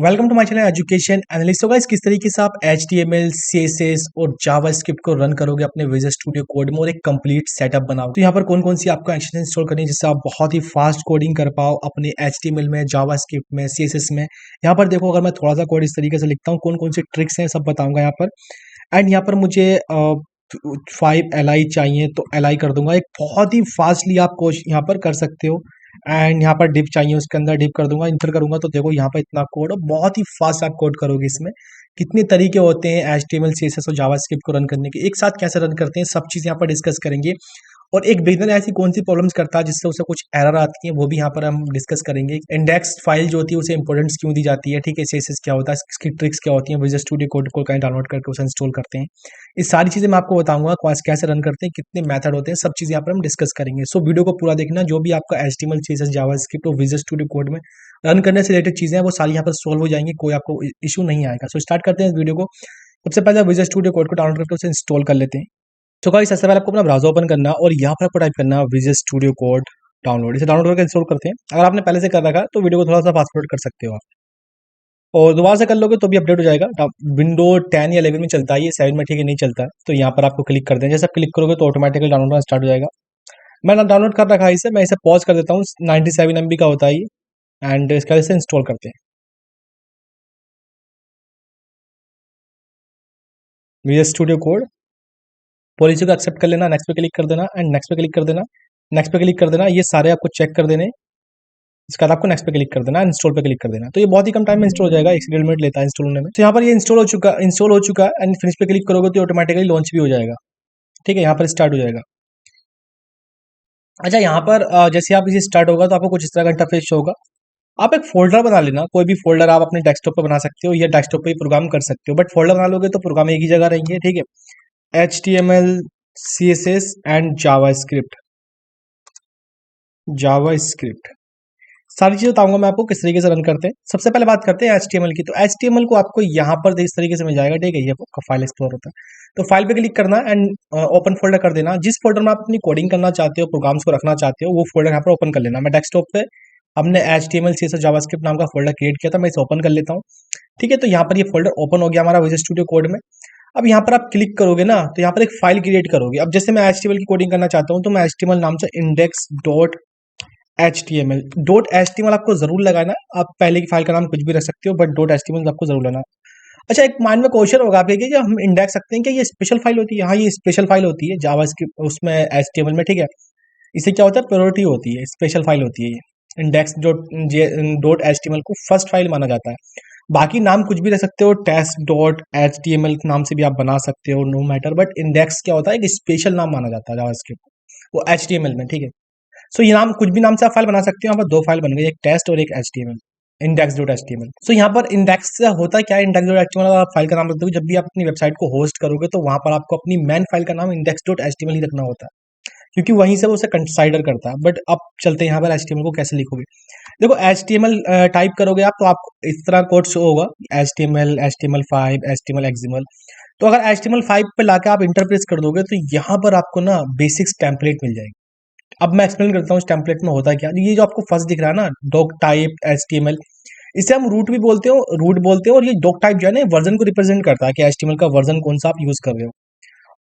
Welcome to my channel education analyst. तो guys किस तरीके से आप HTML, CSS और जावास्क्रिप्ट को रन करोगे अपने विजुअल स्टूडियो कोड में और एक कंप्लीट सेटअप बनाओगे। तो यहाँ पर कौन कौन सी आपको एक्शन इंस्टॉल करनी है जिससे आप बहुत ही फास्ट कोडिंग कर पाओ अपने HTML में, जावास्क्रिप्ट में, CSS में। यहाँ पर देखो, अगर मैं थोड़ा सा कोड इस तरीके से लिखता हूँ, कौन कौन सी ट्रिक्स हैं सब बताऊंगा यहाँ पर। एंड यहाँ पर मुझे 5 li चाहिए तो li कर दूंगा। एक बहुत ही फास्टली आप कोड यहाँ पर कर सकते हो। एंड यहाँ पर डिप चाहिए, उसके अंदर डिप कर दूंगा, इंटर करूंगा तो देखो यहाँ पर इतना कोड, और बहुत ही फास्ट आप कोड करोगे। इसमें कितने तरीके होते हैं HTML, CSS और जावास्क्रिप्ट को रन करने के, एक साथ कैसे रन करते हैं, सब चीज़ यहाँ पर डिस्कस करेंगे। और एक बिगिनर ऐसी कौन सी प्रॉब्लम्स करता है जिससे उसे कुछ एरर आती है, वो भी यहाँ पर हम डिस्कस करेंगे। इंडेक्स फाइल जो होती है उसे इंपॉर्टेंस क्यों दी जाती है, ठीक है, CSS क्या होता है, इसकी ट्रिक्स क्या होती है, विजुअल स्टूडियो कोड को कहीं डाउनलोड करके उसे इंस्टॉल करते हैं। ये सारी चीज़ें मैं आपको बताऊंगा, कैसे रन करते हैं, कितने मेथड होते हैं, सब चीज़ें यहाँ पर हम डिस्कस करेंगे। सो वीडियो को पूरा देखना। जो भी आपका HTML, CSS, जावास्क्रिप्ट और विजुअल स्टूडियो कोड में रन करने से रिलेटेड चीज़ें हैं वो सारी यहाँ पर सोल्व हो जाएंगी, कोई आपको इशू नहीं आएगा। सो स्टार्ट करते हैं इस वीडियो को। सबसे पहले विजुअल स्टूडियो कोड को डाउनलोड करके उसे इंस्टॉल कर लेते हैं। तो गाइस सबसे पहले आपको अपना ब्राउज़र ओपन करना और यहाँ पर आपको टाइप करना विजुअल स्टूडियो कोड डाउनलोड। इसे डाउनलोड करके इंस्टॉल करते हैं। अगर आपने पहले से कर रखा है तो वीडियो को थोड़ा सा फास्ट फॉरवर्ड कर सकते हो आप, और दोबारा से कर लोगे तो भी अपडेट हो जाएगा। विंडो 10 या 11 में चलता है, ये 7 में ठीक है नहीं चलता है। तो यहाँ पर आपको क्लिक कर दें। जैसे आप क्लिक करोगे तो ऑटोमेटिकली डाउनलोड होना स्टार्ट हो जाएगा। मैंने डाउनलोड कर रखा है इसे, मैं इसे पॉज कर देता हूँ। 97 MB का होता है ये। एंड इसका इसे इंस्टॉल करते हैं विजुअल स्टूडियो कोड। पॉलिसी को एक्सेप्ट कर लेना, नेक्स्ट पे क्लिक कर देना, एंड नेक्स्ट पे क्लिक कर देना, नेक्स्ट पे क्लिक कर देना। ये सारे आपको चेक कर देने। इसके बाद आपको नेक्स्ट पे क्लिक कर देना, इंस्टॉल पे क्लिक कर देना। तो ये बहुत ही कम टाइम में इंस्टॉल हो जाएगा, 1 से 1.5 मिनट लेता है इंस्टॉल होने में। तो यहाँ पर ये इंस्टॉल हो चुका है। एंड फिनिश पे क्लिक करोगे तो ऑटोमेटिकली लॉन्च भी हो जाएगा। ठीक है, यहाँ पर स्टार्ट हो जाएगा। अच्छा, यहाँ पर जैसे आप इसे स्टार्ट होगा तो आपको कुछ इस तरह का इंटरफेस होगा। आप एक फोल्डर बना लेना, कोई भी फोल्डर आप अपने डेस्कटॉप पे बना सकते हो या डेस्कटॉप पे ही प्रोग्राम कर सकते हो, बट फोल्डर बना लोगे तो प्रोग्राम एक ही जगह रहेंगे। ठीक है, HTML, CSS एंड जावास्क्रिप्ट सारी चीज़ बताऊंगा मैं आपको किस तरीके से रन करते हैं। सबसे पहले बात करते हैं HTML की। तो HTML को आपको यहाँ पर इस तरीके से मिल जाएगा। ठीक है, ये आपका फाइल एक्सप्लोर होता है। तो फाइल पे क्लिक करना एंड ओपन फोल्डर कर देना। जिस फोल्डर में आप अपनी कोडिंग करना चाहते हो, प्रोग्राम्स को रखना चाहते हो, वो फोल्डर यहाँ पर ओपन कर लेना। मैं डेस्कटॉप पे हमने HTML, CSS, जावास्क्रिप्ट नाम का फोल्डर क्रिएट किया था, मैं इसे ओपन कर लेता हूँ। ठीक है, तो यहाँ पर ये फोल्डर ओपन हो गया हमारा विजुअल स्टूडियो कोड में। अब यहाँ पर आप क्लिक करोगे ना तो यहाँ पर एक फाइल क्रिएट करोगे। अब जैसे मैं HTML की कोडिंग करना चाहता हूँ तो मैं HTML नाम से index.html आपको जरूर लगाना। आप पहले की फाइल का नाम कुछ भी रख सकते हो, बट .html आपको जरूर लगाना। अच्छा, एक माइंड में क्वेश्चन होगा आपके कि हम इंडेक्स रखते हैं कि ये स्पेशल फाइल होती है। हाँ, ये स्पेशल फाइल होती है जावास्क्रिप्ट उसमें, HTML में। ठीक है, इससे क्या होता है, प्रायोरिटी होती है, स्पेशल फाइल होती है ये। index.html को फर्स्ट फाइल माना जाता है। बाकी नाम कुछ भी रख सकते हो, test.html नाम से भी आप बना सकते हो, नो मैटर। बट इंडेक्स क्या होता है, एक स्पेशल नाम माना जाता है जावास्क्रिप्ट वो HTML में। ठीक है, सो ये नाम कुछ भी नाम से आप फाइल बना सकते हो। यहाँ पर 2 फाइल बन गई, एक टेस्ट और एक HTML, index.html। सो यहाँ पर इंडेक्स से होता क्या है, index.html आप फाइल का नाम रखते हो। जब भी आप अपनी वेबसाइट को होस्ट करोगे तो वहां पर आपको अपनी मेन फाइल का नाम index.html ही रखना होता है, क्योंकि वहीं से वो उसे कंसाइडर करता है। बट अब चलते हैं यहाँ पर HTML को कैसे लिखोगे। देखो, HTML टाइप करोगे आप तो आपको इस तरह कोड शो होगा, HTML, HTML5, HTML XML। तो अगर HTML5 पे लाके आप इंटर प्रेस कर दोगे तो यहाँ पर आपको ना बेसिक्स टेम्पलेट मिल जाएगी। अब मैं एक्सप्लेन करता हूँ इस टेम्पलेट में होता है क्या। ये जो आपको फर्स्ट दिख रहा है ना, डॉक टाइप HTML, इसे हम रूट बोलते हैं। और ये डॉक टाइप जो है ना, वर्जन को रिप्रेजेंट करता है कि HTML का वर्जन कौन सा आप यूज कर रहे हो।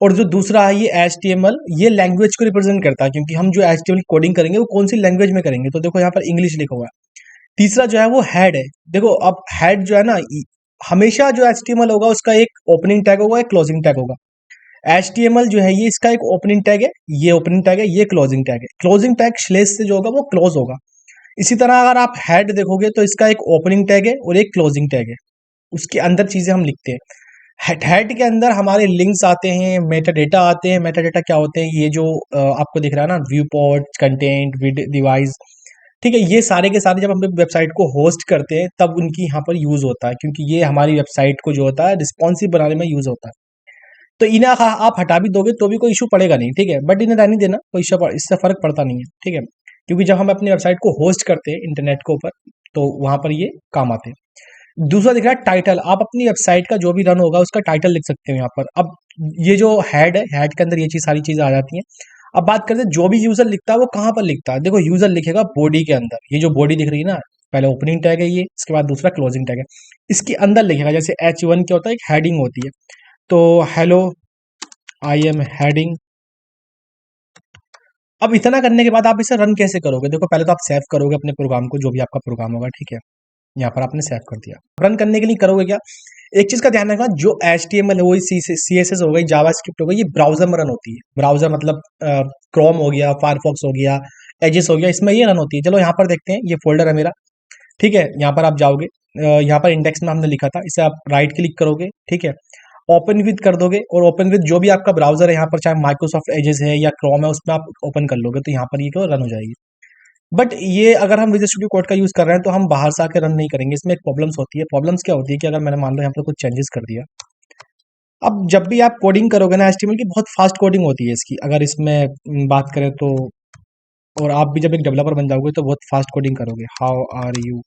और जो दूसरा है ये HTML, ये लैंग्वेज को रिप्रेजेंट करता है, क्योंकि हम जो HTML कोडिंग करेंगे वो कौन सी लैंग्वेज में करेंगे। तो देखो यहाँ पर इंग्लिश लिखा हुआ है। तीसरा जो है वो हेड है। देखो, अब हेड जो है ना, हमेशा जो HTML होगा उसका एक ओपनिंग टैग होगा, एक क्लोजिंग टैग होगा। HTML जो है ये इसका एक ओपनिंग टैग है, ये ओपनिंग टैग है, ये क्लोजिंग टैग है। क्लोजिंग टैग स्लेश से जो होगा वो क्लोज होगा। इसी तरह अगर आप हेड देखोगे तो इसका एक ओपनिंग टैग है और एक क्लोजिंग टैग है, उसके अंदर चीजें हम लिखते हैं। हेड के अंदर हमारे लिंक्स आते हैं, मेटा डेटा आते हैं। मेटा डेटा क्या होते हैं, ये जो आपको दिख रहा है ना, व्यू पोर्ट, कंटेंट, डिवाइस। ठीक है, ये सारे के सारे जब हम वेबसाइट को होस्ट करते हैं तब उनकी यहाँ पर यूज होता है, क्योंकि ये हमारी वेबसाइट को जो होता है रिस्पॉन्सिव बनाने में यूज होता है। तो इन्हें आप हटा भी दोगे तो भी कोई इशू पड़ेगा नहीं। ठीक है, बट इन्हें रहने देना, कोई इससे फर्क पड़ता नहीं है। ठीक है, क्योंकि जब हम अपनी वेबसाइट को होस्ट करते हैं इंटरनेट के ऊपर तो वहां पर ये काम आते हैं। दूसरा दिख रहा है टाइटल। आप अपनी वेबसाइट का जो भी रन होगा उसका टाइटल लिख सकते हो यहाँ पर। अब ये जो हेड है, हेड के अंदर ये चीज सारी चीजें आ जाती हैं। अब बात करते हैं जो भी यूजर लिखता है वो कहाँ पर लिखता है। देखो, यूजर लिखेगा बॉडी के अंदर, ये जो बॉडी दिख रही है ना, पहले ओपनिंग टैग है ये, इसके बाद दूसरा क्लोजिंग टैग है। इसके अंदर लिखेगा जैसे H1 क्या होता है, एक हेडिंग होती है। तो हेलो आई एम हेडिंग। अब इतना करने के बाद आप इसे रन कैसे करोगे? देखो पहले तो आप सेव करोगे अपने प्रोग्राम को, जो भी आपका प्रोग्राम होगा, ठीक है। यहाँ पर आपने सेव कर दिया। रन करने के लिए करोगे क्या, एक चीज का ध्यान रखना, जो HTML है वही CSS हो गई, जावास्क्रिप्ट हो गई, ये ब्राउजर में रन होती है। ब्राउजर मतलब क्रोम हो गया, फायरफॉक्स हो गया, एजिस हो गया, इसमें ये रन होती है। चलो यहाँ पर देखते हैं, ये फोल्डर है मेरा, ठीक है। यहाँ पर आप जाओगे, यहाँ पर इंडेक्स में हमने लिखा था, इसे आप राइट क्लिक करोगे, ठीक है। ओपन विद कर दोगे, और ओपन विद जो भी आपका ब्राउजर है, यहाँ पर चाहे माइक्रोसॉफ्ट एजेस है या क्रोम है, उसमें आप ओपन कर लोगे, तो यहाँ पर ये क्या रन हो जाएगी। बट ये अगर हम विजुअल स्टूडियो कोड का यूज कर रहे हैं तो हम बाहर से आके रन नहीं करेंगे। इसमें एक प्रॉब्लम्स होती है। प्रॉब्लम्स क्या होती है कि अगर मैंने मान लो यहाँ पर कुछ चेंजेस कर दिया, अब जब भी आप कोडिंग करोगे ना HTML की, बहुत फास्ट कोडिंग होती है इसकी, अगर इसमें बात करें तो। और आप भी जब एक डेवलपर बन जाओगे तो बहुत फास्ट कोडिंग करोगे। How are you.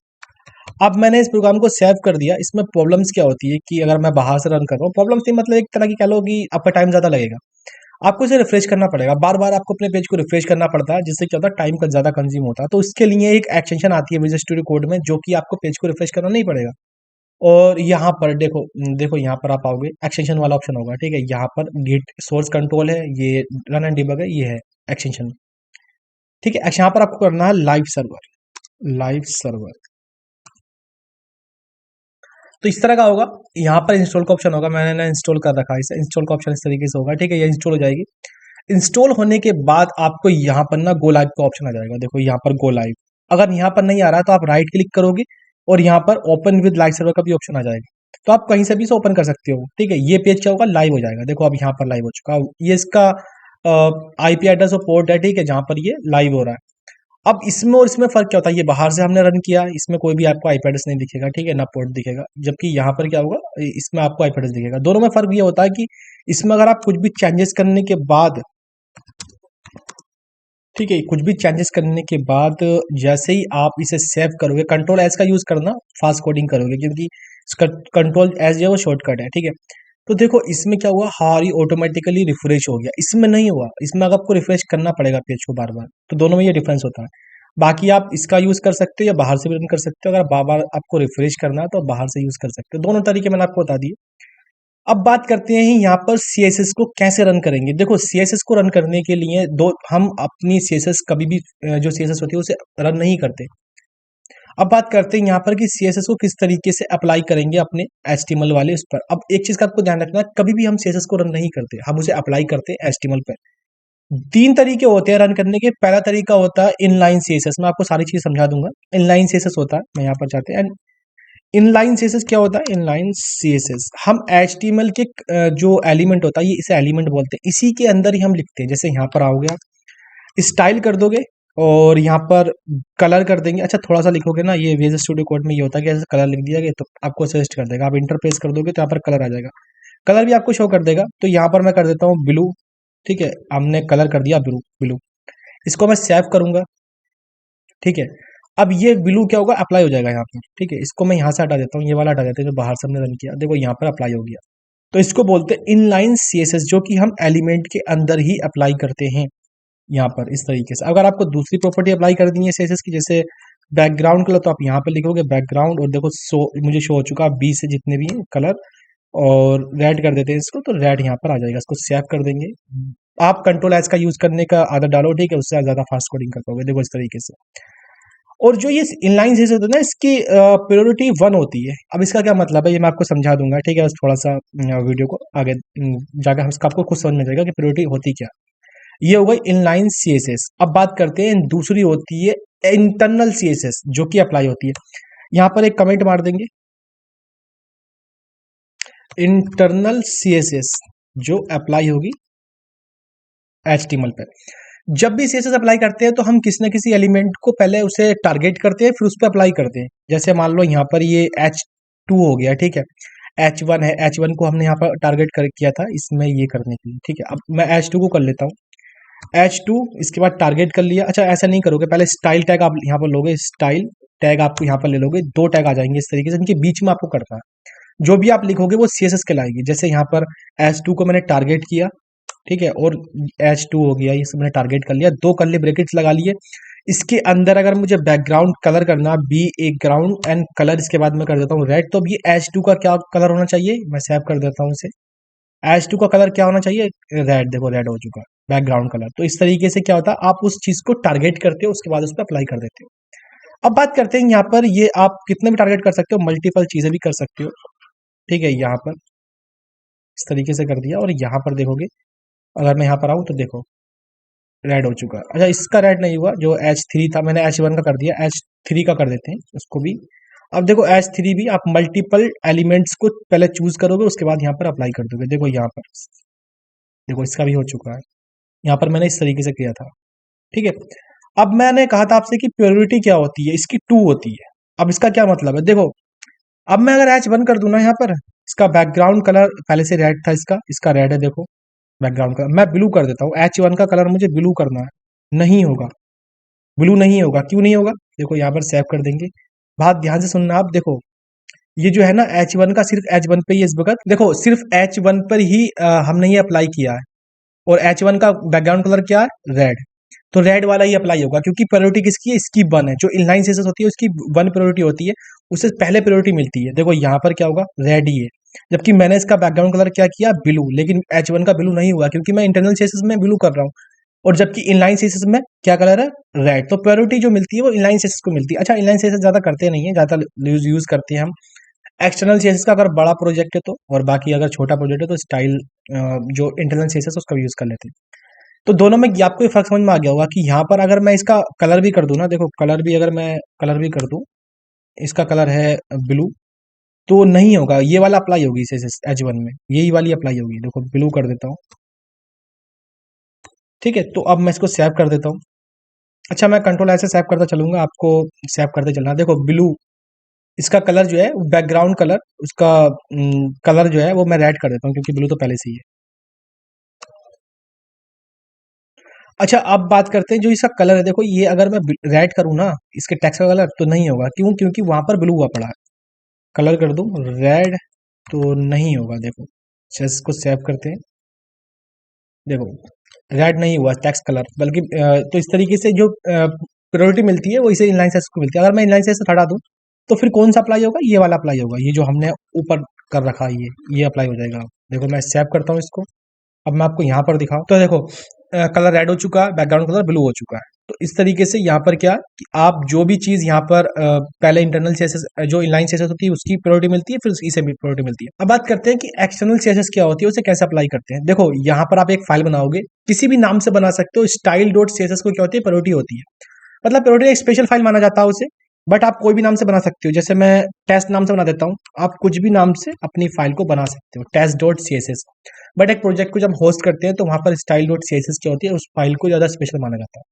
अब मैंने इस प्रोग्राम को सेव कर दिया। इसमें प्रॉब्लम्स क्या होती है कि अगर मैं बाहर से रन कर रहा हूँ, प्रॉब्लम्स नहीं मतलब एक तरह की कह लो कि आपका टाइम ज़्यादा लगेगा। आपको इसे रिफ्रेश करना पड़ेगा, बार बार आपको अपने पेज को रिफ्रेश करना पड़ता है, जिससे क्या होता है, टाइम का ज़्यादा कंज्यूम होता है। तो इसके लिए एक एक्सटेंशन आती है विजुअल स्टूडियो कोड में, जो कि आपको पेज को रिफ्रेश करना नहीं पड़ेगा। और यहाँ पर देखो, देखो यहाँ पर आप आओगे, एक्सटेंशन वाला ऑप्शन होगा, ठीक है। यहाँ पर गिट सोर्स कंट्रोल है, ये रन एंड डिबग है, ये है एक्सटेंशन, ठीक है। यहाँ पर आपको करना है लाइव सर्वर। लाइव सर्वर तो इस तरह का होगा। यहाँ पर इंस्टॉल का ऑप्शन होगा, मैंने ना इंस्टॉल कर रखा है, इसे इंस्टॉल का ऑप्शन इस तरीके से होगा, ठीक है। ये इंस्टॉल हो जाएगी। इंस्टॉल होने के बाद आपको यहाँ पर ना गो लाइव का ऑप्शन आ जाएगा। देखो यहाँ पर गो लाइव, अगर यहाँ पर नहीं आ रहा है तो आप राइट क्लिक करोगे, और यहाँ पर ओपन विद लाइव सर्वर का भी ऑप्शन आ जाएगा। तो आप कहीं से भी इसे ओपन कर सकते हो, ठीक है। ये पेज क्या होगा, लाइव हो जाएगा। देखो अब यहाँ पर लाइव हो चुका, ये इसका IP एड्रेस और पोर्ट है, ठीक है, जहाँ पर ये लाइव हो रहा है। अब इसमें और इसमें फर्क क्या होता है, ये बाहर से हमने रन किया, इसमें कोई भी आपको IP एड्रेस नहीं दिखेगा, ठीक है, ना पोर्ट दिखेगा। जबकि यहाँ पर क्या होगा, इसमें आपको IP एड्रेस दिखेगा। दोनों में फर्क ये होता है कि इसमें अगर आप कुछ भी चेंजेस करने के बाद, ठीक है, कुछ भी चेंजेस करने के बाद जैसे ही आप इसे सेव करोगे, कंट्रोल एज का यूज करना, फास्ट कोडिंग करोगे, क्योंकि इसका कंट्रोल एज जो है वो शॉर्टकट है, ठीक है। तो देखो इसमें क्या हुआ, हारी ऑटोमेटिकली रिफ्रेश हो गया। इसमें नहीं हुआ, इसमें अगर आपको रिफ्रेश करना पड़ेगा पेज को बार बार। तो दोनों में ये डिफरेंस होता है। बाकी आप इसका यूज कर सकते हो या बाहर से भी रन कर सकते हो। अगर बार बार आपको रिफ्रेश करना है तो बाहर से यूज कर सकते हो। दोनों तरीके मैंने आपको बता दिए। अब बात करते हैं यहाँ पर CSS को कैसे रन करेंगे। देखो CSS को रन करने के लिए दो, हम अपनी CSS कभी भी जो CSS होती है उसे रन नहीं करते। अब बात करते हैं यहाँ पर कि CSS को किस तरीके से अप्लाई करेंगे अपने HTML वाले उस पर। अब एक चीज का आपको ध्यान रखना है, कभी भी हम CSS को रन नहीं करते, हम उसे अप्लाई करते हैं HTML पर। तीन तरीके होते हैं रन करने के। पहला तरीका होता है इनलाइन CSS, मैं आपको सारी चीज समझा दूंगा। इनलाइन CSS होता है, मैं यहाँ पर चाहते हैं। इनलाइन CSS क्या होता है, इनलाइन CSS हम HTML के जो एलिमेंट होता है, ये इसे एलिमेंट बोलते हैं, इसी के अंदर ही हम लिखते हैं। जैसे यहाँ पर आओगे आप, स्टाइल कर दोगे, और यहाँ पर कलर कर देंगे। अच्छा थोड़ा सा लिखोगे ना, ये विजुअल स्टूडियो कोड में ये होता है कि ऐसे कलर लिख दिया गया तो आपको सजेस्ट कर देगा। आप इंटरप्रेस कर दोगे तो यहाँ पर कलर आ जाएगा, कलर भी आपको शो कर देगा। तो यहाँ पर मैं कर देता हूँ ब्लू, ठीक है, हमने कलर कर दिया ब्लू। ब्लू इसको मैं सेव करूंगा, ठीक है। अब ये ब्लू क्या होगा, अप्लाई हो जाएगा यहाँ पर, ठीक है। इसको मैं यहाँ से हटा देता हूँ, ये वाला हटा देते हैं जो बाहर से हमने रन किया। देखो यहाँ पर अप्लाई हो गया। तो इसको बोलते हैं इनलाइन CSS, जो कि हम एलिमेंट के अंदर ही अप्लाई करते हैं यहाँ पर इस तरीके से। अगर आपको दूसरी प्रॉपर्टी अप्लाई कर दी है CSS की, जैसे बैकग्राउंड कलर, तो आप यहाँ पर लिखोगे बैकग्राउंड, और देखो मुझे शो हो चुका 20 से जितने भी हैं कलर, और रेड कर देते हैं इसको, तो रेड यहाँ पर आ जाएगा। इसको सेव कर देंगे। आप कंट्रोल एस का यूज करने का आदत डालो, ठीक है, उससे ज्यादा फास्ट कोडिंग कर पाओगे। देखो इस तरीके से। और जो ये इनलाइन CSS होता है ना, इसकी प्रायोरिटी 1 होती है। अब इसका क्या मतलब है, ये मैं आपको समझा दूंगा, ठीक है। बस थोड़ा सा वीडियो को आगे जाकर हम इसका आपको खुद समझ में जाएगा कि प्रायोरिटी होती क्या। ये हो गई इनलाइन CSS। अब बात करते हैं दूसरी होती है इंटरनल CSS, जो कि अप्लाई होती है। यहाँ पर एक कमेंट मार देंगे, इंटरनल CSS जो अप्लाई होगी HTML पे। जब भी CSS अप्लाई करते हैं तो हम किसी न किसी एलिमेंट को पहले उसे टारगेट करते हैं, फिर उस पर अप्लाई करते हैं। जैसे मान लो यहाँ पर ये H2 हो गया, ठीक है, H1 है, H1 को हमने यहाँ पर टारगेट कर किया था इसमें ये करने के लिए, ठीक है। अब मैं H2 को कर लेता हूँ, H2 इसके बाद टारगेट कर लिया। अच्छा ऐसा नहीं करोगे, पहले स्टाइल टैग आप यहाँ पर लोगे, स्टाइल टैग आपको यहाँ पर ले लोगे, 2 टैग आ जाएंगे इस तरीके से, इनके बीच में आपको करना है। जो भी आप लिखोगे वो CSS कहलाएगी। जैसे यहाँ पर H2 को मैंने टारगेट किया, ठीक है, और H2 हो गया, ये सब मैंने टारगेट कर लिया, 2 कर्ली ब्रैकेट्स लगा लिए। इसके अंदर अगर मुझे बैकग्राउंड कलर करना, बी एक ग्राउंड एंड कलर, इसके बाद मैं कर देता हूँ रेड। तो अब ये H2 का क्या कलर होना चाहिए, मैं सेव कर देता हूँ इसे। H2 का कलर क्या होना चाहिए, रेड। देखो रेड हो चुका है बैकग्राउंड कलर। तो इस तरीके से क्या होता है, आप उस चीज को टारगेट करते हो, उसके बाद उस पर अप्लाई कर देते हो। अब बात करते हैं यहाँ पर, ये आप कितने भी टारगेट कर सकते हो, मल्टीपल चीजें भी कर सकते हो। ठीक है, यहाँ पर इस तरीके से कर दिया, और यहाँ पर देखोगे, अगर मैं यहाँ पर आऊँ तो देखो रेड हो चुका है। अच्छा, इसका रेड नहीं हुआ, जो H3 था, मैंने H1 का कर दिया, H3 का कर देते हैं उसको भी। अब देखो H3 भी आप मल्टीपल एलिमेंट्स को पहले चूज करोगे, उसके बाद यहाँ पर अप्लाई कर दोगे। देखो यहाँ पर, देखो इसका भी हो चुका है। यहाँ पर मैंने इस तरीके से किया था। ठीक है, अब मैंने कहा था आपसे कि प्योरिटी क्या होती है, इसकी 2 होती है। अब इसका क्या मतलब है, देखो अब मैं अगर H1 कर दूं ना, यहाँ पर इसका बैकग्राउंड कलर पहले से रेड था, इसका इसका रेड है, देखो बैकग्राउंड कलर मैं ब्लू कर देता हूँ। H1 का कलर मुझे ब्लू करना है, नहीं होगा, ब्लू नहीं होगा। क्यों नहीं होगा, देखो यहाँ पर सेव कर देंगे। बात ध्यान से सुनना आप, देखो ये जो है ना H1 का, सिर्फ H1 पे ही इस वक्त, देखो सिर्फ H1 पर ही हमने ये अप्लाई किया है। और H1 का बैकग्राउंड कलर क्या है, रेड। तो रेड वाला ही अप्लाई होगा, क्योंकि प्रायोरिटी किसकी है, इसकी 1 है। जो इनलाइन सेसेस होती है उसकी 1 प्रायोरिटी होती है, उससे पहले प्रायोरिटी मिलती है। देखो यहाँ पर क्या होगा, रेड ही है। जबकि मैंने इसका बैकग्राउंड कलर क्या किया, ब्लू, लेकिन H1 का ब्लू नहीं हुआ, क्योंकि मैं इंटरनल सेसेस में ब्लू कर रहा हूँ। और जबकि इनलाइन सेसेस में क्या कलर है, रेड। तो प्रायोरिटी जो मिलती है वो इनलाइन सेसेस को मिलती है। अच्छा, इनलाइन सेसेस ज्यादा करते नहीं है, ज्यादा यूज करते हैं हम एक्सटर्नल सीएसएस का, अगर बड़ा प्रोजेक्ट है तो, और बाकी अगर छोटा प्रोजेक्ट है तो स्टाइल जो इंटरनल सीएसएस उसका यूज कर लेते हैं। तो दोनों में आपको ये फर्क समझ में आ गया होगा कि यहाँ पर अगर मैं इसका कलर भी कर दूं ना, देखो कलर भी, अगर मैं कलर भी कर दूं, इसका कलर है ब्लू, तो नहीं होगा, ये वाला अप्लाई होगी सीएसएस H1 में, यही वाली अप्लाई होगी। देखो ब्लू कर देता हूँ। ठीक है, तो अब मैं इसको सेव कर देता हूँ। अच्छा, मैं कंट्रोल ऐसे सेव करता चलूंगा, आपको सेव करते चलना। देखो ब्लू, इसका कलर जो है बैकग्राउंड कलर, उसका कलर जो है वो मैं रेड कर देता हूँ, क्योंकि ब्लू तो पहले से ही है। अच्छा, अब बात करते हैं जो इसका कलर है। देखो ये अगर मैं रेड करूँ ना, इसके टेक्स्ट का कलर, तो नहीं होगा। क्यों, क्योंकि वहां पर ब्लू हुआ पड़ा है। कलर कर दूं रेड, तो नहीं होगा। देखो चेस को सेव करते हैं, देखो रेड नहीं हुआ टेक्स्ट कलर, बल्कि तो इस तरीके से जो प्रायोरिटी मिलती है वो इसे इनलाइन सेस को मिलती है। अगर मैं इनलाइन सेस हटा दूं, तो फिर कौन सा अप्लाई होगा, ये वाला अप्लाई होगा, ये जो हमने ऊपर कर रखा है, ये अप्लाई हो जाएगा। देखो मैं सेव करता हूँ इसको। अब मैं आपको यहाँ पर दिखाऊं तो देखो कलर रेड हो चुका है, बैकग्राउंड कलर ब्लू हो चुका है। तो इस तरीके से यहाँ पर क्या कि आप जो भी चीज यहाँ पर पहले इंटरनल सीएसएस जो इनलाइन सीएसएस होती है उसकी प्रायोरिटी मिलती है, फिर इसे भी प्रायोरिटी मिलती है। अब बात करते हैं कि एक्सटर्नल सीएसएस क्या होती है, उसे कैसे अप्लाई करते हैं। देखो यहाँ पर आप एक फाइल बनाओगे, किसी भी नाम से बना सकते हो। स्टाइल डॉट सीएसएस को क्या होती है, प्रायोरिटी होती है। मतलब प्रायोरिटी एक स्पेशल फाइल माना जाता है उसे, बट आप कोई भी नाम से बना सकते हो। जैसे मैं टेस्ट नाम से बना देता हूँ, आप कुछ भी नाम से अपनी फाइल को बना सकते हो, test dot C S S. But एक प्रोजेक्ट को जब होस्ट करते हैं तो वहां पर style dot C S S क्या होती है, उस फाइल को ज्यादा स्पेशल माना जाता है।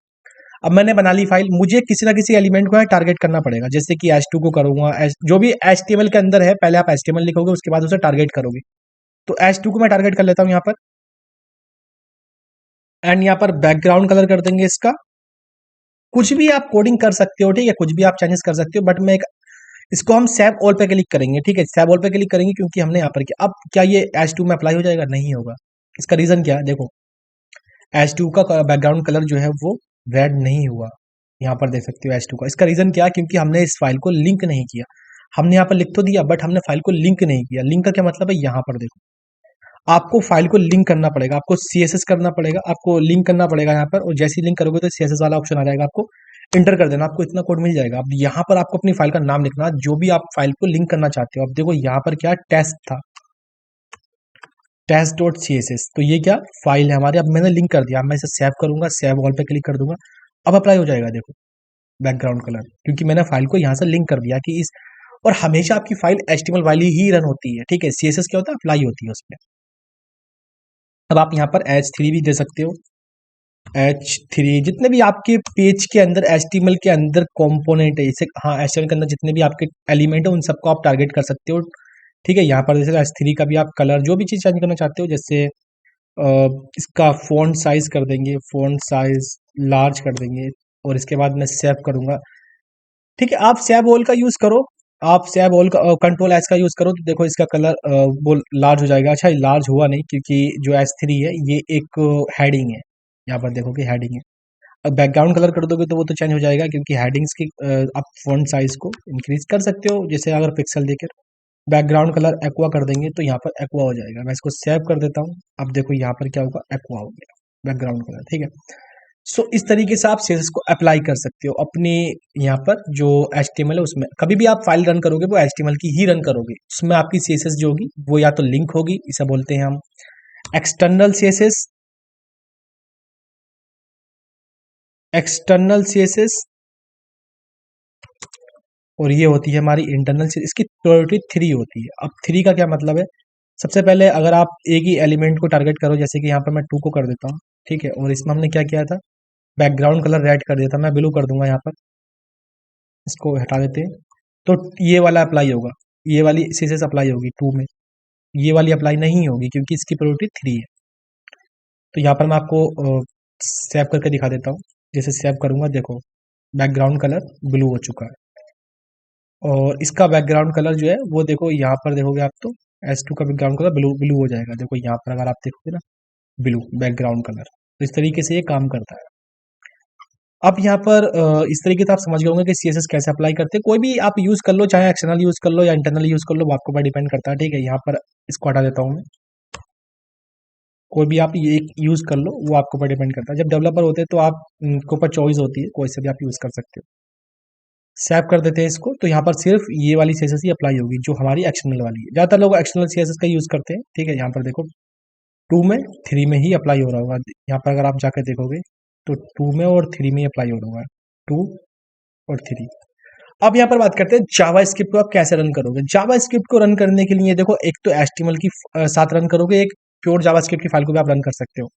अब मैंने बना ली फाइल, मुझे किसी ना किसी एलिमेंट को टारगेट करना पड़ेगा। जैसे कि H2 को करूंगा, जो भी HTML के अंदर है, पहले आप HTML लिखोगे, उसके बाद उसे टारगेट करोगे। तो H2 को मैं टारगेट कर लेता हूँ यहाँ पर, एंड यहाँ पर बैकग्राउंड कलर कर देंगे इसका। कुछ भी आप कोडिंग कर सकते हो, ठीक है, कुछ भी आप चेंजेस कर सकते हो, बट मैं इसको हम सेव ऑल पे क्लिक करेंगे। ठीक है, सेव ऑल पे क्लिक करेंगे, क्योंकि हमने यहाँ पर किया। अब क्या ये H2 में अप्लाई हो जाएगा, नहीं होगा। इसका रीजन क्या है, देखो H2 का बैकग्राउंड कलर जो है वो रेड नहीं हुआ। यहाँ पर देख सकते हो H2 का। इसका रीजन क्या है, क्योंकि हमने इस फाइल को लिंक नहीं किया। हमने यहाँ पर लिख तो दिया, बट हमने फाइल को लिंक नहीं किया। लिंक का क्या मतलब है, यहाँ पर देखो आपको फाइल को लिंक करना पड़ेगा, आपको CSS करना पड़ेगा, आपको लिंक करना पड़ेगा यहाँ पर। और जैसे ही लिंक करोगे तो CSS वाला ऑप्शन आ जाएगा, आपको इंटर कर देना, आपको इतना कोड मिल जाएगा। अब यहाँ पर आपको अपनी फाइल का नाम लिखना, जो भी आप फाइल को लिंक करना चाहते हो। अब देखो यहाँ पर क्या टेस्ट था, test dot C S S, तो ये क्या फाइल है हमारी। अब मैंने लिंक कर दिया, अब मैं इसे सेव करूंगा, सेव ऑल पे क्लिक कर दूंगा। अब अप्लाई हो जाएगा, देखो बैकग्राउंड कलर, क्योंकि मैंने फाइल को यहाँ से लिंक कर दिया कि इस। और हमेशा आपकी फाइल HTML वाली ही रन होती है, ठीक है। CSS क्या होता है, अप्लाई होती है उसमें। अब आप यहाँ पर H3 भी दे सकते हो। H3 जितने भी आपके पेज के अंदर HTML के अंदर कंपोनेंट है, इसे हाँ HTML के अंदर जितने भी आपके एलिमेंट है उन सबको आप टारगेट कर सकते हो। ठीक है, यहाँ पर जैसे H3 का भी आप कलर जो भी चीज़ चेंज करना चाहते हो, जैसे इसका फ़ॉन्ट साइज कर देंगे, फ़ॉन्ट साइज लार्ज कर देंगे, और इसके बाद मैं सेव करूंगा। ठीक है, आप सेव ऑल का यूज़ करो, आप सेव ऑल का कंट्रोल एच का यूज़ करो, तो देखो इसका कलर वो लार्ज हो जाएगा। अच्छा, ये लार्ज हुआ नहीं, क्योंकि जो H3 है ये एक हेडिंग है, यहाँ पर देखो कि हेडिंग है। अब बैकग्राउंड कलर कर दोगे तो वो तो चेंज हो जाएगा, क्योंकि हेडिंग्स की आप फॉन्ट साइज को इंक्रीज कर सकते हो, जैसे अगर पिक्सल देकर बैकग्राउंड कलर एक्वा कर देंगे तो यहाँ पर एक्वा हो जाएगा। मैं इसको सेव कर देता हूँ। अब देखो यहाँ पर क्या होगा, एक्वा हो गया बैकग्राउंड कलर, ठीक है। सो इस तरीके से आप सीएसएस को अप्लाई कर सकते हो अपने यहाँ पर जो एचटीएमएल है उसमें। कभी भी आप फाइल रन करोगे वो एचटीएमएल की ही रन करोगे, उसमें आपकी सीएसएस जो होगी वो या तो लिंक होगी, इसे बोलते हैं हम एक्सटर्नल सीएसएस, एक्सटर्नल सीएसएस, और ये होती है हमारी इंटरनल सीएसएस। इसकी प्रायोरिटी 3 होती है। अब 3 का क्या मतलब है, सबसे पहले अगर आप एक ही एलिमेंट को टारगेट करो, जैसे कि यहाँ पर मैं 2 को कर देता हूँ, ठीक है, और इसमें हमने क्या किया था, बैकग्राउंड कलर रेड कर दिया था, मैं ब्लू कर दूंगा यहाँ पर, इसको हटा देते हैं। तो ये वाला अप्लाई होगा, ये वाली सीएसएस अप्लाई होगी 2 में, ये वाली अप्लाई नहीं होगी क्योंकि इसकी प्रायोरिटी 3 है। तो यहाँ पर मैं आपको सेव करके दिखा देता हूँ। जैसे सेव करूंगा देखो बैकग्राउंड कलर ब्लू हो चुका है, और इसका बैकग्राउंड कलर जो है वो देखो यहाँ पर देखोगे आप तो S2 का बैकग्राउंड कलर ब्लू ब्लू हो जाएगा। देखो यहाँ पर अगर आप देखोगे ना, ब्लू बैकग्राउंड कलर, तो इस तरीके से ये काम करता है। अब यहाँ पर इस तरीके से आप समझ गए होंगे कि सीएसएस कैसे अप्लाई करते हैं। कोई भी आप यूज कर लो, चाहे एक्सटर्नल यूज कर लो या इंटरनल यूज कर लो, वो आपके ऊपर डिपेंड करता है, ठीक है। यहाँ पर इसको हटा देता हूँ मैं। कोई भी आप ये यूज कर लो, वो आपके ऊपर डिपेंड करता है। जब डेवलपर होते हैं तो आप के ऊपर चॉइस होती है, कोई से भी आप यूज कर सकते हो। सेव कर देते हैं इसको, तो यहाँ पर सिर्फ ये वाली सीएसएस ही अप्लाई होगी जो हमारी एक्सटर्नल वाली है। ज्यादातर लोग एक्सटर्नल सीएसएस का यूज करते हैं, ठीक है। यहाँ पर देखो 2 में 3 में ही अप्लाई हो रहा होगा। यहाँ पर अगर आप जाकर देखोगे तो 2 में और 3 में ही अप्लाई हो रहा होगा, 2 और 3। अब यहाँ पर बात करते हैं जावा स्क्रिप्ट को आप कैसे रन करोगे। जावा स्क्रिप्ट को रन करने के लिए देखो, एक तो एचटीएमएल की साथ रन करोगे, एक प्योर जावा स्क्रिप्ट की फाइल को भी आप रन कर सकते हो।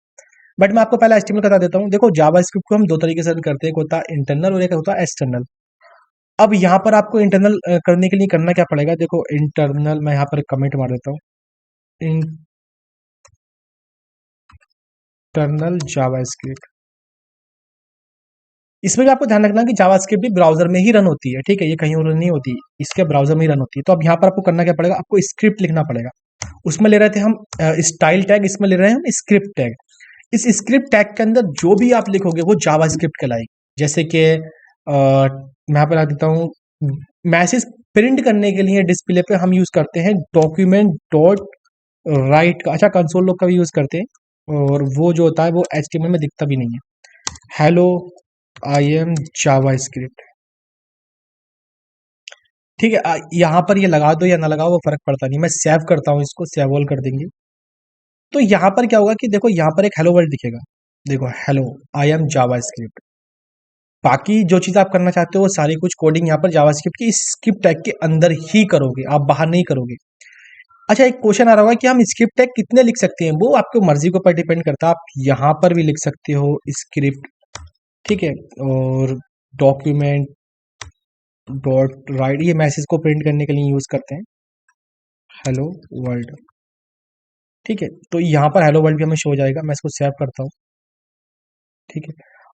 बट मैं आपको पहले एचटीएमएल बता देता हूँ। देखो जावा स्क्रिप्ट को हम 2 तरीके से रन करते हैं, एक होता है इंटरनल और एक होता है एक्सटर्नल। अब यहाँ पर आपको इंटरनल करने के लिए करना क्या पड़ेगा, देखो इंटरनल, मैं यहाँ पर कमेंट मार देता हूँ, इंटरनल जावा स्क्रिप्ट। इसमें भी आपको ध्यान रखना कि जावास्क्रिप्ट भी ब्राउजर में ही रन होती है, ठीक है, ये कहीं और नहीं होती, इसके ब्राउजर में ही रन होती है। तो अब यहाँ पर आपको करना क्या पड़ेगा, आपको स्क्रिप्ट लिखना पड़ेगा। उसमें ले रहे थे हम स्टाइल टैग, इसमें ले रहे हैं हम स्क्रिप्ट टैग। इस स्क्रिप्ट टैग के अंदर जो भी आप लिखोगे वो जावास्क्रिप्ट कहलाएगी। जैसे कि मैं यहाँ पर ला देता हूँ, मैसेज प्रिंट करने के लिए डिस्प्ले पे हम यूज करते हैं डॉक्यूमेंट डॉट राइट का, अच्छा कंसोल लॉग का भी यूज करते हैं, और वो जो होता है वो एचटीएमएल में दिखता भी नहीं है। Hello I am Java script, ठीक है। यहाँ पर ये लगा दो या ना लगाओ वो फर्क पड़ता नहीं। मैं सेव करता हूँ इसको, सेव ऑल कर देंगे। तो यहाँ पर क्या होगा कि देखो यहाँ पर एक हेलो वर्ल्ड दिखेगा, देखो hello I am Java script. बाकी जो चीज आप करना चाहते हो वो सारी कुछ कोडिंग यहाँ पर जावा स्क्रिप्ट की स्क्रिप्ट टैग के अंदर ही करोगे, आप बाहर नहीं करोगे। अच्छा, एक क्वेश्चन आ रहा होगा कि हम स्क्रिप्ट टैग कितने लिख सकते हैं, वो आपको मर्जी के ऊपर डिपेंड करता है। आप यहाँ पर भी लिख सकते हो स्क्रिप्ट, ठीक है, और डॉक्यूमेंट डॉट राइट, ये मैसेज को प्रिंट करने के लिए यूज करते हैं, हेलो वर्ल्ड, ठीक है। तो यहाँ पर हेलो वर्ल्ड भी हमें शो हो जाएगा। मैं इसको सेव करता हूँ, ठीक है,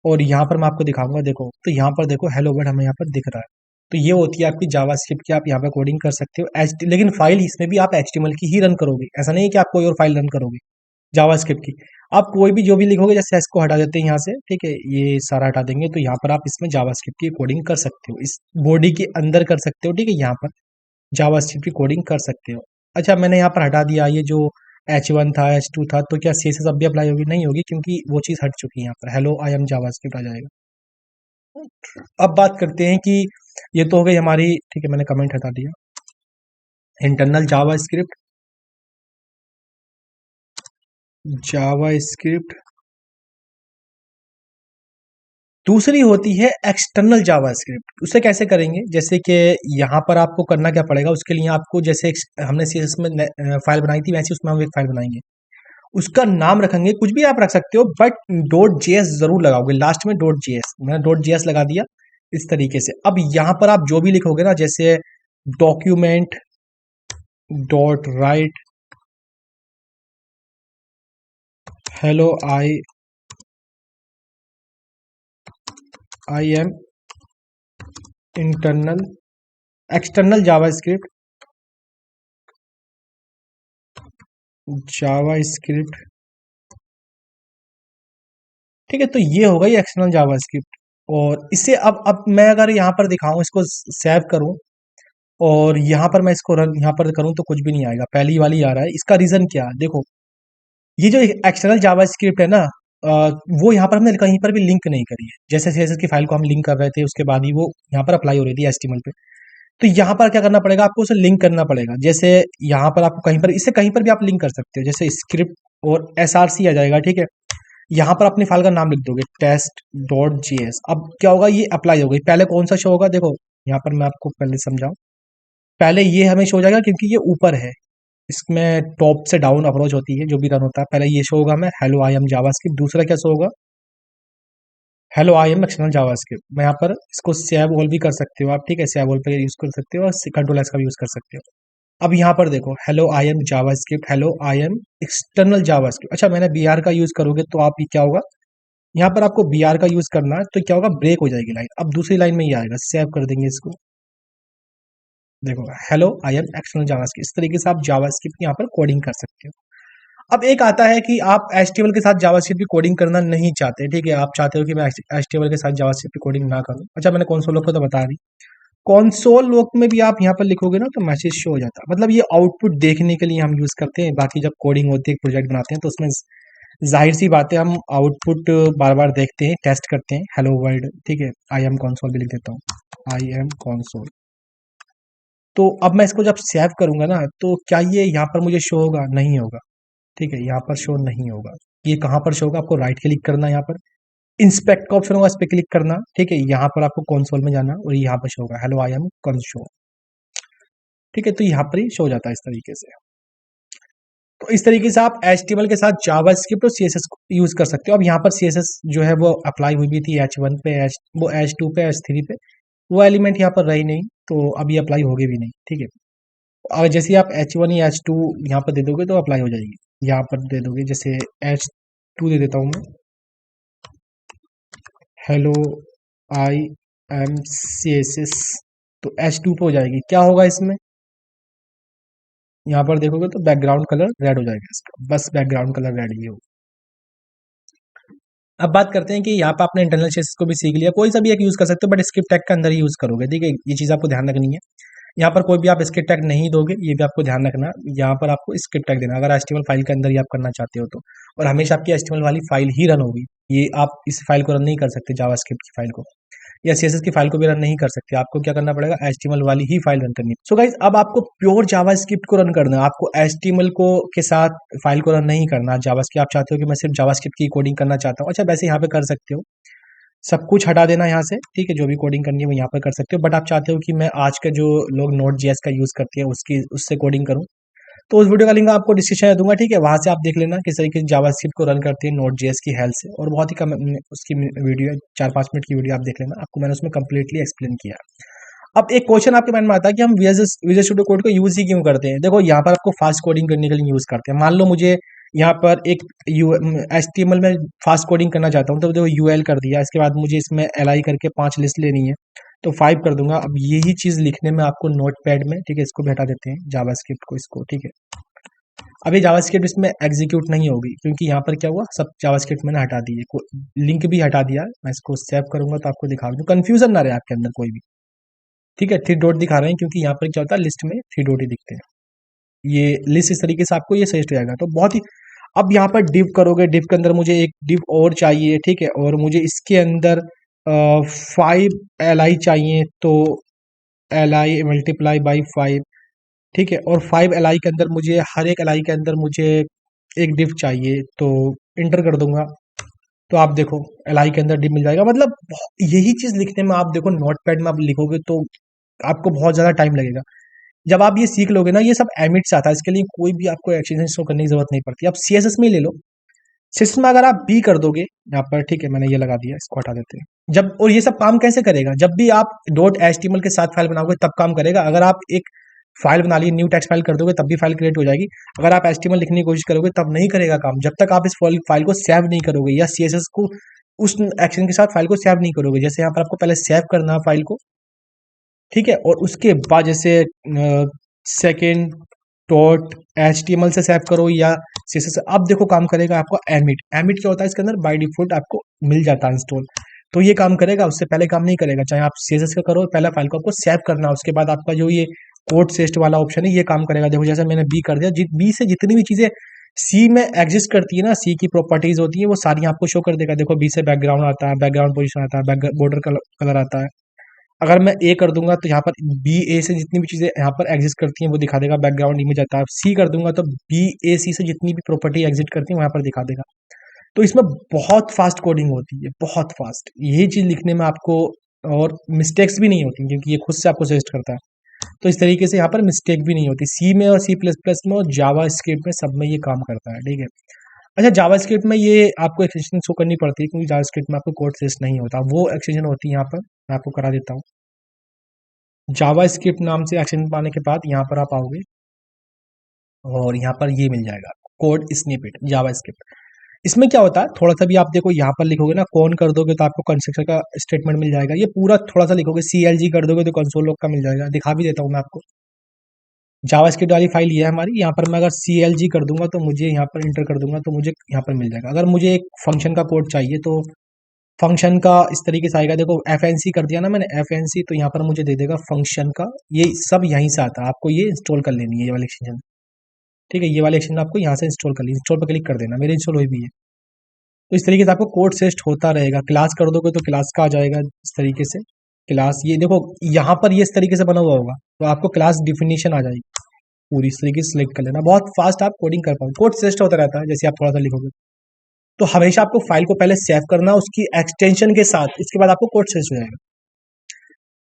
और यहाँ पर मैं आपको दिखाऊंगा। देखो तो यहाँ पर देखो हेलो वर्ल्ड हमें यहाँ पर दिख रहा है। तो ये होती है आपकी जावा स्क्रिप्ट की, आप यहाँ पर कोडिंग कर सकते हो। लेकिन फाइल इसमें भी आप एचटीएमएल की ही रन करोगे, ऐसा नहीं है कि आप कोई और फाइल रन करोगे जावा स्क्रिप्ट की। आप कोई भी जो भी लिखोगे, जैसे इसको हटा देते हैं यहाँ से, ठीक है, ये सारा हटा देंगे, तो यहाँ पर आप इसमें जावा स्क्रिप्ट की कोडिंग कर सकते हो, इस बॉडी के अंदर कर सकते हो, ठीक है। यहाँ पर जावा स्क्रिप्ट की कोडिंग कर सकते हो। अच्छा, मैंने यहाँ पर हटा दिया ये जो H1 था, H2 था, तो क्या CSS अब भी अप्लाई होगी? नहीं होगी, क्योंकि वो चीज़ हट चुकी है। यहाँ पर hello I am JavaScript आ जाएगा। अब बात करते हैं कि ये तो हो गई हमारी, ठीक है, मैंने कमेंट हटा दिया, इंटरनल जावा स्क्रिप्ट, जावा स्क्रिप्ट। दूसरी होती है एक्सटर्नल जावास्क्रिप्ट। उसे कैसे करेंगे, जैसे कि यहाँ पर आपको करना क्या पड़ेगा, उसके लिए आपको जैसे हमने सीएसएस में फाइल बनाई थी, वैसे उसमें हम एक फाइल बनाएंगे। उसका नाम रखेंगे, कुछ भी आप रख सकते हो, बट डॉट जेएस जरूर लगाओगे लास्ट में, डॉट जेएस। मैंने डॉट जेएस लगा दिया इस तरीके से। अब यहाँ पर आप जो भी लिखोगे ना, जैसे document dot right hello I M internal external JavaScript, JavaScript, ठीक है, तो ये होगा ये एक्सटर्नल जावास्क्रिप्ट। और इसे अब मैं अगर यहाँ पर दिखाऊं, इसको सेव करूं और यहाँ पर मैं इसको रन यहाँ पर करूं तो कुछ भी नहीं आएगा, पहली वाली आ रहा है। इसका रीजन क्या है, देखो ये जो एक्सटर्नल जावास्क्रिप्ट है ना, वो यहाँ पर हमने कहीं पर भी लिंक नहीं करी है। जैसे सीएसएस की फाइल को हम लिंक कर रहे थे, उसके बाद ही वो यहाँ पर अप्लाई हो रही थी एचटीएमएल पे। तो यहाँ पर क्या करना पड़ेगा, आपको उसे लिंक करना पड़ेगा। जैसे यहाँ पर आपको कहीं पर, इससे कहीं पर भी आप लिंक कर सकते हो, जैसे स्क्रिप्ट और एसआरसी आ जाएगा, ठीक है। यहाँ पर अपनी फाइल का नाम लिख दोगे test.js। अब क्या होगा, ये अप्लाई हो गई। पहले कौन सा शो होगा, देखो यहाँ पर मैं आपको पहले समझाऊं। पहले ये हमें शो हो जाएगा क्योंकि ये ऊपर है, इसमें टॉप से डाउन अप्रोच होती है जो भी रन होता है। पहले ये शो होगा मैं हेलो आई एम जावास्क्रिप्ट। दूसरा क्या शो होगा, hello I M external JavaScript. मैं यहाँ पर इसको सेव ऑल भी कर सकते हो आप, ठीक है, सेव ऑल पर यूज कर सकते हो और कंट्रोल एस का भी यूज कर सकते हो। अब यहाँ पर देखो hello I M JavaScript, hello I M external JavaScript. अच्छा, मैंने बी आर का यूज करोगे तो आप ये क्या होगा, यहाँ पर आपको बी आर का यूज करना है तो क्या होगा, ब्रेक हो जाएगी लाइन। अब दूसरी लाइन में ये आएगा, सेव कर देंगे इसको। देखो hello I M external JavaScript. इस तरीके से आप जावास्क्रिप्ट यहाँ पर कोडिंग कर सकते हो। अब एक आता है कि आप एचटीएमएल के साथ जावास्क्रिप्ट की कोडिंग करना नहीं चाहते, ठीक है, आप चाहते हो कि मैं एचटीएमएल के साथ जावास्क्रिप्ट की कोडिंग ना करूं। अच्छा, मैंने कंसोल लॉग को तो बता दी। कंसोल लॉग में भी आप यहाँ पर लिखोगे ना तो मैसेज शो हो जाता है। मतलब ये आउटपुट देखने के लिए हम यूज करते हैं। बाकी जब कोडिंग होती है, प्रोजेक्ट बनाते हैं, तो उसमें जाहिर सी बात है हम आउटपुट बार बार देखते हैं, टेस्ट करते हैं। हेलो वर्ल्ड, ठीक है, आई एम कंसोल भी लिख देता हूँ, आई एम कंसोल। तो अब मैं इसको जब सेव करूंगा ना, तो क्या ये यहाँ पर मुझे शो होगा, नहीं होगा, ठीक है, यहाँ पर शो नहीं होगा। ये कहाँ पर शो होगा, आपको राइट क्लिक करना है, यहाँ पर इंस्पेक्ट का ऑप्शन होगा, इस पर क्लिक करना, ठीक है। यहाँ पर आपको कंसोल में जाना और यहाँ पर शो होगा हेलो आई एम कंसोल, ठीक है। तो यहाँ पर ही शो हो जाता है इस तरीके से। तो इस तरीके से आप HTML के साथ जावास्क्रिप्ट और CSS को यूज कर सकते हो। अब यहाँ पर CSS जो है वो अप्लाई हुई भी थी H1 पे, वो H2 पे, H3 पे, वो एलिमेंट यहाँ पर रही नहीं, तो अभी अप्लाई होगी भी नहीं, ठीक है। और जैसे ही आप H1 या H2 यहाँ पर दे दोगे तो अप्लाई हो जाएगी। यहाँ पर दे दोगे, जैसे H2 दे देता हूँ मैं, हेलो आई एम CSS, तो H2 पे हो जाएगी। क्या होगा इसमें, यहाँ पर देखोगे तो बैकग्राउंड कलर रेड हो जाएगा इसका, बस बैकग्राउंड कलर रेड ही हो। अब बात करते हैं कि यहाँ पे आपने इंटरनल CSS को भी सीख लिया, कोई सा भी एक यूज कर सकते हो, बट स्क्रिप्ट टैग के अंदर ही यूज करोगे, ठीक है। ये चीज आपको ध्यान रखनी है। यहाँ पर कोई भी आप स्क्रिप्ट टैग नहीं दोगे, ये भी आपको ध्यान रखना। यहाँ पर आपको स्क्रिप्ट टैग देना अगर HTML फाइल के अंदर ही आप करना चाहते हो तो। और हमेशा आपकी HTML वाली फाइल ही रन होगी, ये आप इस फाइल को रन नहीं कर सकते, जावास्क्रिप्ट की फाइल को या CSS की फाइल को भी रन नहीं कर सकते। आपको क्या करना पड़ेगा, HTML वाली ही फाइल रन करनी। सो गाइज, अब आपको प्योर जावास्क्रिप्ट को रन करना है, आपको HTML को के साथ फाइल को रन नहीं करना। जावास्क्रिप्ट आप चाहते हो कि मैं सिर्फ जावास्क्रिप्ट की कोडिंग करना चाहता हूँ, अच्छा वैसे यहाँ पे कर सकते हो, सब कुछ हटा देना यहाँ से, ठीक है। जो भी कोडिंग करनी है वो यहाँ पर कर सकते हो, बट आप चाहते हो कि मैं आज के जो लोग नोट जेएस का यूज करते हैं उससे कोडिंग करूँ, तो उस वीडियो का लिंक आपको डिस्क्रिप्शन में दूंगा, ठीक है। वहां से आप देख लेना किस तरीके से जावास्क्रिप्ट को रन करते हैं नोट जेएस की हेल्प से, और बहुत ही कम उसकी वीडियो 4-5 मिनट की वीडियो आप देख लेना, आपको मैंने उसमें कंप्लीटली एक्सप्लेन किया। अब एक क्वेश्चन आपके मन में आता है कि हम विजुअल स्टूडियो कोड को यूज ही क्यों करते हैं। देखो यहाँ पर आपको फास्ट कोडिंग करने के लिए यूज करते हैं। मान लो मुझे यहाँ पर एक HTML में फास्ट कोडिंग करना चाहता हूँ, तो देखो UL कर दिया, इसके बाद मुझे इसमें LI करके 5 लिस्ट लेनी है, तो 5 कर दूंगा। अब यही चीज लिखने में आपको नोट पैड में, ठीक है, इसको भी हटा देते हैं जावास्क्रिप्ट को, इसको, ठीक है। अब ये जावास्क्रिप्ट इसमें एग्जीक्यूट नहीं होगी क्योंकि यहाँ पर क्या हुआ, सब जावास्क्रिप्ट मैंने हटा दिए, लिंक भी हटा दिया। मैं इसको सेव करूंगा तो आपको दिखा दूँ, कंफ्यूजन ना रहे आपके अंदर कोई भी, ठीक है। 3 डॉट दिखा रहे हैं क्योंकि यहाँ पर क्या होता है, लिस्ट में 3 डॉट ही दिखते हैं। ये लिस्ट इस तरीके से आपको ये सजेस्ट हो जाएगा, तो बहुत ही। अब यहाँ पर डिव करोगे, डिव के अंदर मुझे एक डिव और चाहिए, ठीक है, और मुझे इसके अंदर 5 LI चाहिए, तो LI मल्टीप्लाई बाई 5, ठीक है। और 5 LI के अंदर मुझे, हर एक LI के अंदर मुझे एक डिव चाहिए, तो इंटर कर दूंगा, तो आप देखो LI के अंदर डिव मिल जाएगा। मतलब यही चीज लिखने में आप देखो नोटपैड में आप लिखोगे तो आपको बहुत ज्यादा टाइम लगेगा। जब आप ये सीख लोगे ना, ये सब एमिट से आता है, इसके लिए कोई भी आपको एक्सटेंशन इंस्टॉल करने की जरूरत नहीं पड़ती। आप CSS में ही ले लो, CSS में अगर आप बी कर दोगे यहाँ पर, ठीक है, मैंने ये लगा दिया, इसको हटा देते हैं। जब, और ये सब काम कैसे करेगा, जब भी आप .html के साथ फाइल बनाओगे तब काम करेगा। अगर आप एक फाइल बना लिए, न्यू टेक्स्ट फाइल कर दोगे तब भी फाइल क्रिएट हो जाएगी। अगर आप HTML लिखने की कोशिश करोगे तब नहीं करेगा काम, जब तक आप इस फाइल को सेव नहीं करोगे या CSS को उस एक्शन के साथ फाइल को सेव नहीं करोगे। जैसे यहाँ पर आपको पहले सेव करना है फाइल को, ठीक है, और उसके बाद जैसे second dot H T M L से सेव करो या CSS से। अब देखो काम करेगा आपका एमिट। एमिट क्या होता है इसके अंदर, बाय डिफॉल्ट आपको मिल जाता है इंस्टॉल, तो ये काम करेगा, उससे पहले काम नहीं करेगा। चाहे आप CSS का करो, पहले फाइल को आपको सेव करना है, उसके बाद आपका जो ये कोड सेस्ट वाला ऑप्शन है ये काम करेगा। देखो जैसे मैंने बी कर दिया, बी से जितनी भी चीजें सी में एग्जिस्ट करती है ना, सी की प्रॉपर्टीज होती है, वो सारी आपको शो कर देगा। देखो बी से बैकग्राउंड आता है, बैकग्राउंड पोजीशन आता है, बॉर्डर कलर आता है। अगर मैं ए कर दूंगा तो यहाँ पर बी ए से जितनी भी चीजें यहाँ पर एग्जिस्ट करती हैं वो दिखा देगा, बैकग्राउंड इमेज आता है। सी कर दूंगा तो बी ए सी से जितनी भी प्रॉपर्टी एग्जिट करती है वहां पर दिखा देगा। तो इसमें बहुत फास्ट कोडिंग होती है, बहुत फास्ट। यही चीज लिखने में आपको और मिस्टेक्स भी नहीं होती क्योंकि ये खुद से आपको सजेस्ट करता है। तो इस तरीके से यहाँ पर मिस्टेक भी नहीं होती। सी में और सी प्लस प्लस में और जावा स्क्रिप्ट में सब में ये काम करता है, ठीक है। अच्छा, जावा स्क्रिप्ट में ये आपको एक्सटेंशन शो करनी पड़ती है क्योंकि जावा स्क्रिप्ट में आपको कोड टेस्ट नहीं होता, वो एक्सटेंशन होती है यहाँ पर, मैं आपको करा देता हूँ। जावा स्क्रिप्ट नाम से एक्सटेंशन पाने के बाद यहाँ पर आप आओगे और यहाँ पर ये मिल जाएगा कोड स्निपेट जावा स्क्रिप्ट। इसमें क्या होता है, थोड़ा सा भी आप देखो यहाँ पर लिखोगे ना, कौन कर दोगे तो आपको कंस्ट्रक्टर का स्टेटमेंट मिल जाएगा। ये पूरा थोड़ा सा लिखोगे, CLG कर दोगे तो कंसोल लॉग का मिल जाएगा। दिखा भी देता हूँ मैं आपको। जावा स्क्रिप्ट वाली फाइल ये है हमारी। यहाँ पर मैं अगर CLG कर दूंगा तो मुझे यहाँ पर इंटर कर दूंगा तो मुझे यहाँ पर मिल जाएगा। अगर मुझे एक फंक्शन का कोड चाहिए तो फंक्शन का इस तरीके से आएगा। देखो FNC कर दिया ना मैंने, FNC, तो यहाँ पर मुझे दे देगा फंक्शन का। ये सब यहीं से आता है, आपको ये इंस्टॉल कर लेनी है ये वाली एक्सटेंशन, ठीक है। ये वाली एक्सटेंशन आपको यहाँ से इंस्टॉल कर ली, इंस्टॉल पर क्लिक कर देना, मेरी इंस्टॉल हुई भी है। तो इस तरीके से आपको कोड सेस्ट होता रहेगा। क्लास कर दोगे तो क्लास का आ जाएगा इस तरीके से। क्लास ये देखो यहाँ पर ये इस तरीके से बना हुआ होगा तो आपको क्लास डिफिनेशन आ जाएगी पूरी, इस तरीके से सिलेक्ट कर लेना। बहुत फास्ट आप कोडिंग कर पाओगे, कोड सेस्ट होता रहता है जैसे आप थोड़ा सा लिखोगे। तो हमेशा आपको फाइल को पहले सेव करना उसकी एक्सटेंशन के साथ, इसके बाद आपको कोड सेस्ट हो जाएगा।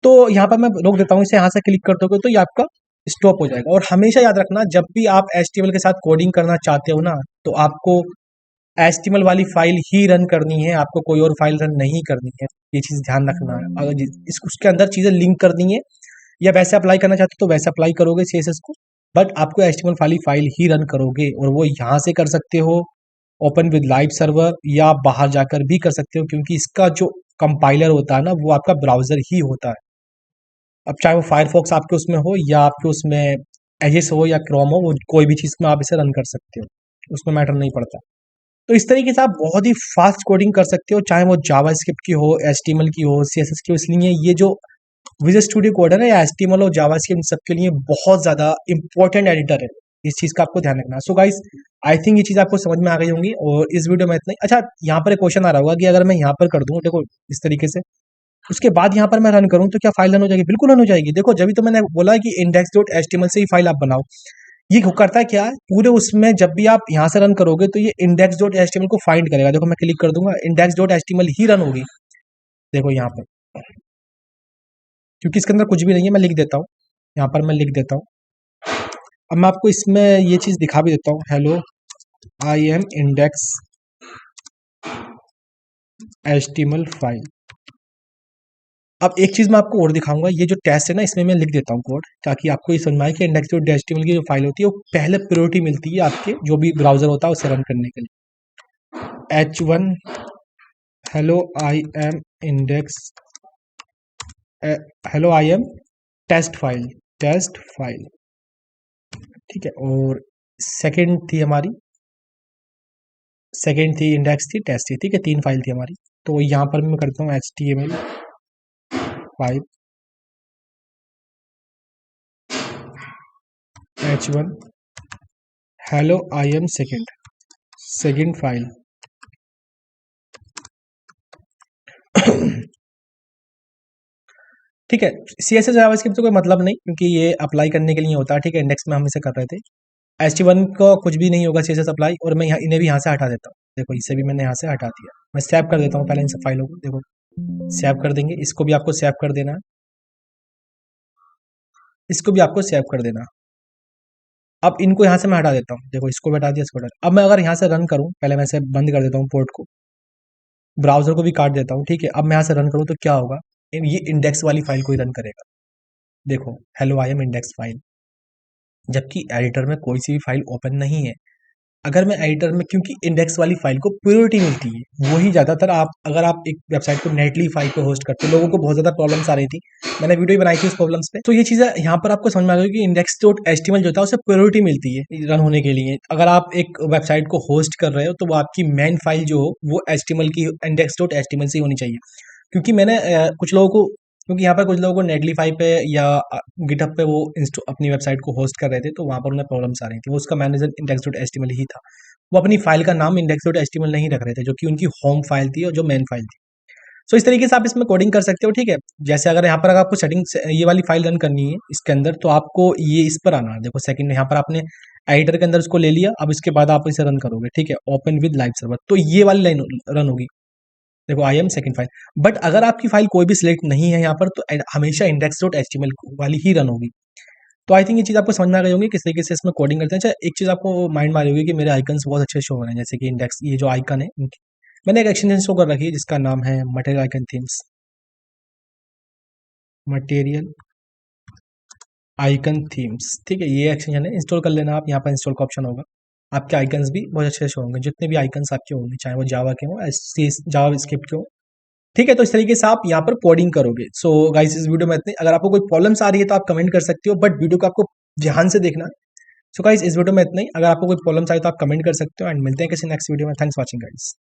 तो यहाँ पर मैं रोक देता हूँ इसे, यहाँ से क्लिक कर दोगे तो ये आपका स्टॉप हो जाएगा। और हमेशा याद रखना, जब भी आप HTML के साथ कोडिंग करना चाहते हो ना, तो आपको HTML वाली फाइल ही रन करनी है, आपको कोई और फाइल रन नहीं करनी है। ये चीज ध्यान रखना है। अगर उसके अंदर चीजें लिंक करनी है या वैसे अप्लाई करना चाहते हो तो वैसे अप्लाई करोगे CSS को, बट आपको HTML वाली फाइल ही रन करोगे। और वो यहाँ से कर सकते हो ओपन विद लाइव सर्वर, या बाहर जाकर भी कर सकते हो क्योंकि इसका जो कंपाइलर होता है ना वो आपका ब्राउजर ही होता है। अब चाहे वो फायरफॉक्स आपके उसमें हो या आपके उसमें एजेस हो या क्रोम हो, वो कोई भी चीज में आप इसे रन कर सकते हो, उसमें मैटर नहीं पड़ता। तो इस तरीके से आप बहुत ही फास्ट कोडिंग कर सकते हो, चाहे वो जावा स्क्रिप्ट की हो, HTML की हो, CSS की हो। इसलिए ये जो विजुअल स्टूडियो कोड है ना, या HTML और जावा स्क्रिप्ट सबके लिए बहुत ज्यादा इंपॉर्टेंट एडिटर है। इस चीज का आपको ध्यान रखना। सो गाइस, आई थिंक ये चीज आपको समझ में आ गई होंगी और इस वीडियो में इतना ही। अच्छा, यहाँ पर एक क्वेश्चन आ रहा होगा कि अगर मैं यहाँ पर कर दूं, देखो इस तरीके से, उसके बाद यहाँ पर मैं रन करूँ तो क्या फाइल रन हो जाएगी? बिल्कुल रन हो जाएगी। देखो जब भी तो मैंने बोला कि index.html से ही फाइल आप बनाओ। ये करता है क्या है, पूरे उसमें जब भी आप यहाँ से रन करोगे तो ये index.html को फाइंड करेगा। देखो मैं क्लिक कर दूंगा, index.html ही रन होगी। देखो यहाँ पर, क्योंकि इसके अंदर कुछ भी नहीं है, मैं लिख देता हूँ, यहाँ पर मैं लिख देता हूँ। अब मैं आपको इसमें ये चीज दिखा भी देता हूँ, hello I am index HTML file. अब एक चीज मैं आपको और दिखाऊंगा, ये जो टेस्ट है ना इसमें मैं लिख देता हूँ कोड, ताकि आपको ये समझ में आए कि index.html की जो फाइल होती है वो पहले प्रायोरिटी मिलती है आपके जो भी ब्राउजर होता है उसे रन करने के लिए। H1 hello I am index, hello I am test file, test file, ठीक है। और सेकंड थी हमारी, सेकंड थी इंडेक्स थी, टेस्ट थी, ठीक है। तीन फाइल थी हमारी। तो यहाँ पर मैं करता हूँ HTML5 H1 hello I M second, second file. ठीक है। CSS जावास्क्रिप्ट तो कोई मतलब नहीं क्योंकि ये अप्लाई करने के लिए होता है, ठीक है। इंडेक्स में हम इसे कर रहे थे। HT1 को कुछ भी नहीं होगा CSS अप्लाई, और मैं यहाँ इन्हें भी यहाँ से हटा देता हूँ। देखो इसे भी मैंने यहाँ से हटा दिया। मैं सेव कर देता हूँ पहले इन सब फाइलों को। देखो सेव कर देंगे, इसको भी आपको सेव कर देना है, इसको भी आपको सेव कर देना। अब इनको यहाँ से मैं हटा देता हूँ। देखो इसको भी हटा दिया, इसको हटा दिया। अब मैं अगर यहाँ से रन करूँ, पहले मैं इसे बंद कर देता हूँ पोर्ट को, ब्राउजर को भी काट देता हूँ, ठीक है। अब मैं यहाँ से रन करूँ तो क्या होगा, ये इंडेक्स वाली फाइल को ही रन करेगा। देखो hello I am index file, जबकि एडिटर में कोई सी भी फाइल ओपन नहीं है। अगर मैं एडिटर में, क्योंकि इंडेक्स वाली फाइल को प्रायोरिटी मिलती है, वही ज़्यादातर आप अगर आप एक वेबसाइट को नेटली फाइल पे होस्ट करते हो, लोगों को बहुत ज़्यादा प्रॉब्लम्स आ रही थी, मैंने वीडियो बनाई थी उस प्रॉब्लम्स पे। तो ये चीज़ें यहाँ पर आपको समझ में आ गई कि इंडेक्स डॉट एचटीएमएल जो होता है उसे प्रायोरिटी मिलती है रन होने के लिए। अगर आप एक वेबसाइट को होस्ट कर रहे हो तो वो आपकी मेन फाइल जो हो वो एचटीएमएल की इंडेक्स डॉट एचटीएमएल से होनी चाहिए। क्योंकि मैंने कुछ लोगों को, क्योंकि यहाँ पर कुछ लोगों को नेटलीफाई पे या गिटहब पे वो इंस्टॉ अपनी वेबसाइट को होस्ट कर रहे थे, तो वहाँ पर उन्हें प्रॉब्लम्स आ रही थी। वो उसका मैनेजर इंडेक्स डॉट एचटीएमएल ही था। वो अपनी फाइल का नाम इंडेक्स डॉट एचटीएमएल नहीं रख रहे थे, जो कि उनकी होम फाइल थी और जो मेन फाइल थी। सो इस तरीके से आप इसमें कोडिंग कर सकते हो, ठीक है। जैसे अगर यहाँ पर अगर आपको सेटिंग्स ये वाली फाइल रन करनी है इसके अंदर, तो आपको ये इस पर आना है। देखो सेकंड, यहाँ पर आपने एडिटर के अंदर उसको ले लिया, अब इसके बाद आप इसे रन करोगे, ठीक है। ओपन विद लाइव सर्वर, तो ये वाली लाइन रन होगी। देखो I am second file. But अगर आपकी फाइल कोई भी सिलेक्ट नहीं है यहाँ पर, तो हमेशा इंडेक्स डॉट एचटीएमएल वाली ही रन होगी। तो आई थिंक ये चीज़ आपको समझ में आ गई होगी किस तरीके से इसमें कोडिंग करते हैं। अच्छा, एक चीज़ आपको माइंड में आ रही होगी कि मेरे आइकन्स बहुत अच्छे शो हो रहे हैं, जैसे कि इंडेक्स, ये जो आइकन है मैंने एक एक्सटेंशन शो कर रखी है जिसका नाम है material icon themes. Material icon themes, ठीक है। ये एक्सटेंशन है, इंस्टॉल कर लेना आप। यहाँ पर इंस्टॉल का ऑप्शन होगा, आपके आइकन्स भी बहुत अच्छे शो होंगे, जितने भी आइकन्स आपके होंगे, चाहे वो जावा के हो, जावा स्क्रिप्ट के हो, ठीक है। तो इस तरीके से आप यहाँ पर कोडिंग करोगे। सो गाइस, इस वीडियो में इतने। अगर आपको कोई प्रॉब्लम्स आ रही है तो आप कमेंट कर सकते हो, बट वीडियो को आपको ध्यान से देखना है। सो गाइस, इस वीडियो में इतना ही। अगर आपको कोई प्रॉब्लम्स आए तो आप कमेंट कर सकते हो, एंड मिलते हैं किसी नेक्स्ट वीडियो में। Thanks watching guys.